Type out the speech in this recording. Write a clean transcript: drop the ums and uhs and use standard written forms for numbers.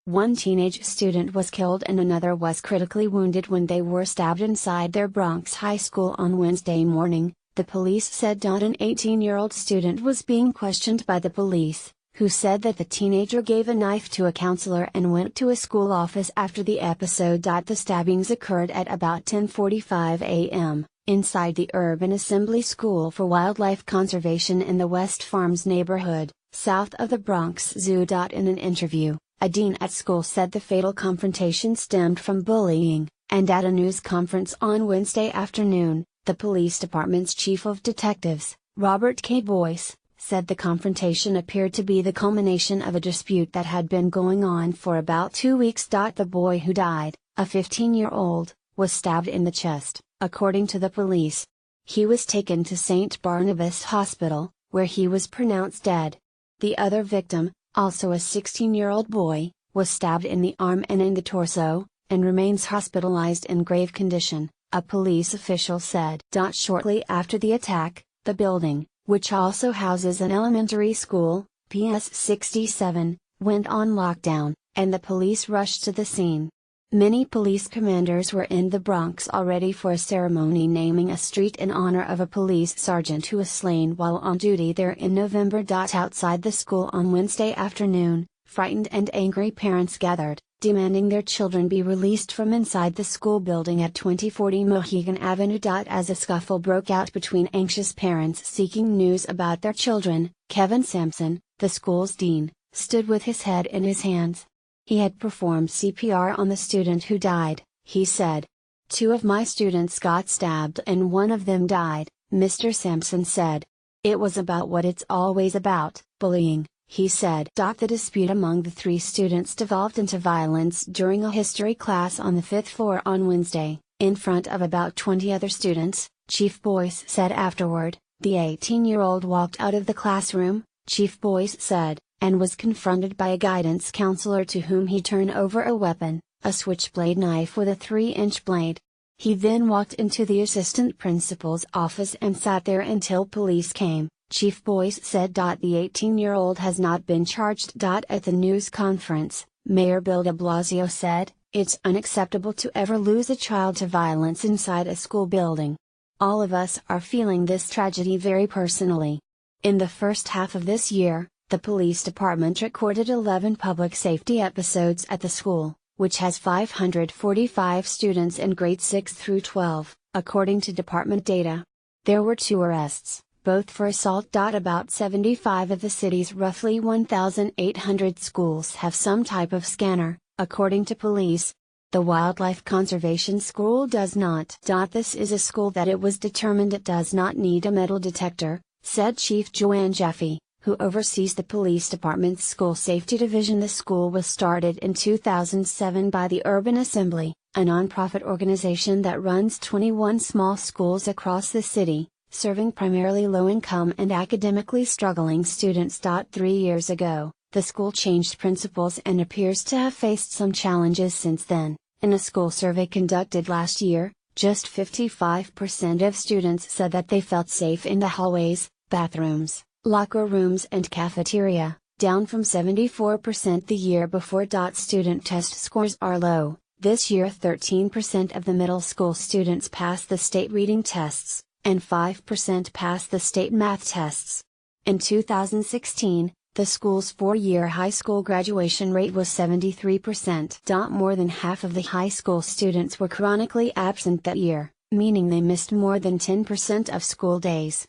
One teenage student was killed and another was critically wounded when they were stabbed inside their Bronx high school on Wednesday morning, the police said. An 18-year-old student was being questioned by the police, who said that the teenager gave a knife to a counselor and went to a school office after the episode. The stabbings occurred at about 10:45 a.m., inside the Urban Assembly School for Wildlife Conservation in the West Farms neighborhood, south of the Bronx Zoo. In an interview, a dean at school said the fatal confrontation stemmed from bullying, and at a news conference on Wednesday afternoon, the police department's chief of detectives, Robert K. Boyce, said the confrontation appeared to be the culmination of a dispute that had been going on for about 2 weeks. The boy who died, a 15-year-old, was stabbed in the chest, according to the police. He was taken to St. Barnabas Hospital, where he was pronounced dead. The other victim, also a 16-year-old boy, was stabbed in the arm and in the torso, and remains hospitalized in grave condition, a police official said. Shortly after the attack, the building, which also houses an elementary school, PS 67, went on lockdown, and the police rushed to the scene. Many police commanders were in the Bronx already for a ceremony naming a street in honor of a police sergeant who was slain while on duty there in November. Outside the school on Wednesday afternoon, frightened and angry parents gathered, demanding their children be released from inside the school building at 2040 Mohegan Avenue. As a scuffle broke out between anxious parents seeking news about their children, Kevin Sampson, the school's dean, stood with his head in his hands. He had performed CPR on the student who died, he said. "2 of my students got stabbed and one of them died," Mr. Sampson said. "It was about what it's always about, bullying," he said. The dispute among the 3 students devolved into violence during a history class on the 5th floor on Wednesday, in front of about 20 other students, Chief Boyce said afterward. The 18-year-old walked out of the classroom, Chief Boyce said, and was confronted by a guidance counselor to whom he turned over a weapon, a switchblade knife with a 3-inch blade. He then walked into the assistant principal's office and sat there until police came, Chief Boyce said. The 18-year-old has not been charged. At the news conference, Mayor Bill de Blasio said, "It's unacceptable to ever lose a child to violence inside a school building. All of us are feeling this tragedy very personally." In the first half of this year, the police department recorded 11 public safety episodes at the school, which has 545 students in grades 6 through 12, according to department data. There were 2 arrests, both for assault. About 75 of the city's roughly 1,800 schools have some type of scanner, according to police. The Wildlife Conservation School does not. This is a school that it was determined it does not need a metal detector, said Chief Joanne Jeffy, who oversees the police department's school safety division. The school was started in 2007 by the Urban Assembly, a nonprofit organization that runs 21 small schools across the city, serving primarily low-income and academically struggling students. 3 years ago, the school changed principals and appears to have faced some challenges since then. In a school survey conducted last year, just 55% of students said that they felt safe in the hallways, bathrooms, locker rooms and cafeteria, down from 74% the year before. Student test scores are low. This year 13% of the middle school students passed the state reading tests, and 5% passed the state math tests. In 2016, the school's 4-year high school graduation rate was 73%. More than half of the high school students were chronically absent that year, meaning they missed more than 10% of school days.